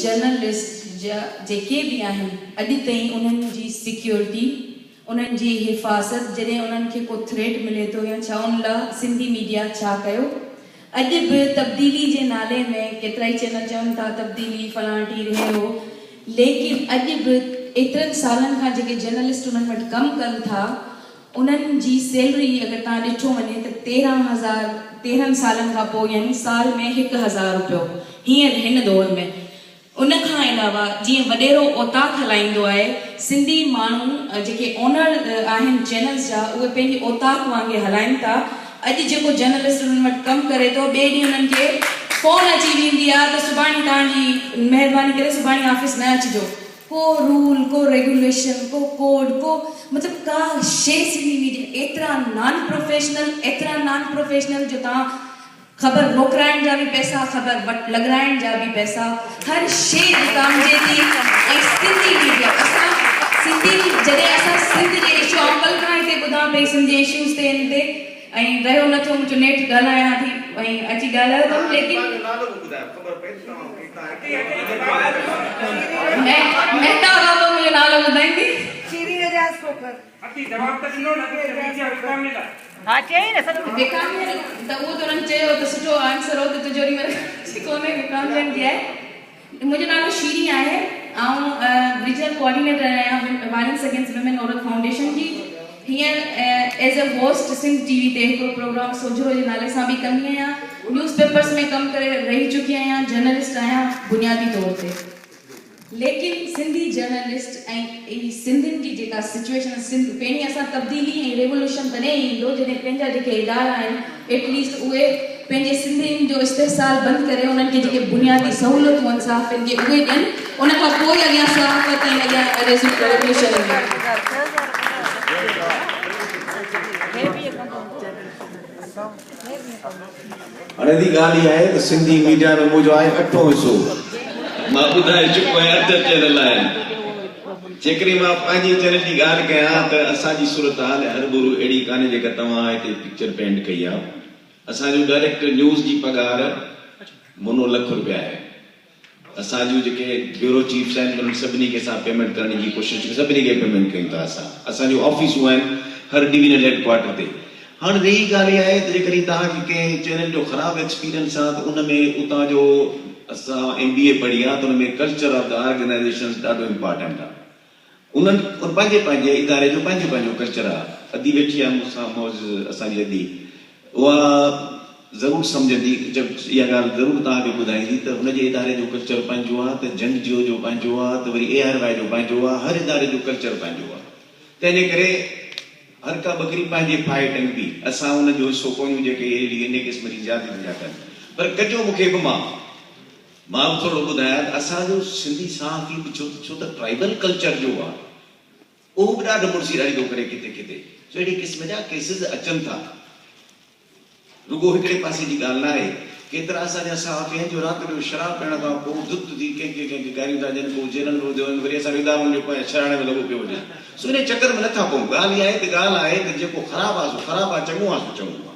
journalist जेके भी आहिनि अॼु ताईं उन्हनि जी सिक्योरिटी उन्हनि जी हिफ़ाज़त जॾहिं उन्हनि खे को थ्रेट मिले थो या छा उन लाइ सिंधी मीडिया छा कयो अॼु बि तब्दीली जे नाले में केतिरा ई चैनल चवनि था तब्दीली फलाणी रहे हो लेकिन अॼु बि एतिरनि सालनि खां जेके जर्नलिस्ट उन्हनि वटि कमु कनि था उन्हनि जी सैलरी अगरि तव्हां ॾिठो वञे त 13 सालनि खां पोइ यानी साल में 1000 रुपयो हींअर हिन दौर में उन खां अलावा जीअं वॾेरो औताक हलाईंदो आहे सिंधी माण्हू जेके ओनर आहिनि चैनल्स जा उहे पंहिंजी औताक वांगुरु हलाइनि था अॼु जेको जर्नलिस्ट उन्हनि वटि कमु करे थो ॿिए ॾींहुं उन्हनि खे फोन अची वेंदी आहे त सुभाणे तव्हांजी महिरबानी करे सुभाणे ऑफिस न अचिजो को रूल को रेगुलेशन को कोड को मतिलबु का शइ सिंधी मीडिया एतिरा नॉन प्रोफेशनल जो तव्हां ख़बर रोकराइण जा भी पैसा खबर वट लॻराइण जा भी पैसा हर शइ विकामजे थी ऐं सिंधी मीडिया असां सिंधी जॾहिं असां सिंध जे इशू कल्ह खां हिते ॿुधां पई सिंध जे इशूज़ ते हिन ते ऐं रहियो नथो मुंहिंजो नेट ॻाल्हायां थी ऐं अची ॻाल्हायो अथमि लेकिन मेहता बाबा मुंहिंजो नालो ॿुधाईंदी हाँ चाहिए ना सर विकामजन त उहो त उन्हनि चयो त सुठो आंसर हो त तिजोरी में कोन्हे विकामजन जी आहे मुंहिंजो नालो शीरी आहे ऐं रीजनल कोऑर्डिनेटर आहियां violence against women Aurat foundation जी हींअर as a host Sindh TV ते हिकिड़ो प्रोग्राम सोझरो जे नाले सां बि कंदी आहियां न्यूज़पेपर्स में कमु करे रही चुकी आहियां जर्नलिस्ट आहियां बुनियादी तौर ते लेकिन सिंधी जर्नलिस्ट ऐं सिंधियुनि जी जेका सिचुएशन सिंध पहिरीं असां तब्दीली ऐं रेवोल्यूशन तॾहिं ईंदो जॾहिं पंहिंजा जेके इदारा आहिनि एटलीस्ट उहे पंहिंजे सिंधियुनि जो इस्तेसाल बंदि करे उन्हनि खे जेके बुनियादी सहूलियतूं आहिनि साफ़ खे उहे ॾियनि उन खां पोइ अॻियां सहाफ़त ऐं अॻियां रेवोल्यूशन हाणे जी ॻाल्हि इहा आहे त सिंधी मीडिया में मुंहिंजो आहे 8 हिसो मां ॿुधाए चुको आहियां 8 चैनल आहिनि जेकॾहिं मां पंहिंजी चैनल जी ॻाल्हि कयां त असांजी सूरत हाल हर गुरू अहिड़ी कान्हे जेका तव्हां हिते पिक्चर पेंट कई आहे असांजो डायरेक्टर न्यूज़ जी पघार मुनो लाख रुपया आहे असांजूं जेके ब्यूरो चीफ्स आहिनि उन्हनि सभिनी खे असां पेमेंट करण जी कोशिशि सभिनी खे पेमेंट कयूं था असांजूं ऑफिसूं आहिनि हर डिवीजनल हेडक्वार्टर ते हाणे रही ॻाल्हि इहा आहे त जेकॾहिं तव्हांखे कंहिं चैनल जो ख़राबु एक्सपीरियंस आहे त उन में उतां जो असां MBA पढ़ी आहे त उन में कल्चर ऑफ द ऑर्गेनाइजेशन ॾाढो इम्पोर्टेंट आहे उन्हनि पंहिंजे इदारे जो पंहिंजो कल्चर आहे अदी वेठी आहे मूंसां मौज असांजी अदी उहा ज़रूरु सम्झंदी जब इहा ॻाल्हि ज़रूरु तव्हांखे ॿुधाईंदी त हुनजे इदारे जो कल्चर पंहिंजो आहे त जंग जो पंहिंजो आहे त वरी ARY जो पंहिंजो आहे हर इदारे जो कल्चर पंहिंजो आहे तंहिंजे करे हर का बकरी पंहिंजे फाए टंगदी असां हुन जो हिसो कोन्ह जेके इन क़िस्म जी ज्यादा था कनि पर कजो मूंखे बि मां बि थोरो ॿुधायां त असांजो सिंधी सहाफ़ी बि छो त ट्राइबल कल्चर जो आहे उहो बि ॾाढो मुड़सी थो करे किथे किथे सो अहिड़ी क़िस्म जा केसिस अचनि था रुगो हिकिड़े पासे जी ॻाल्हि न आहे केतिरा असांजा सहाफ़ी आहिनि जो राति जो शराब पीअण खां पोइ दुत थी कंहिंखे गारियूं था ॾियनि पोइ जेलनि में वरी असां विदाउनि जो छड़ाइण में लॻो पियो वञे सो इन चकर में नथा पऊं ॻाल्हि इहा आहे त जेको ख़राबु आहे सो ख़राबु आहे चङो आहे सो चङो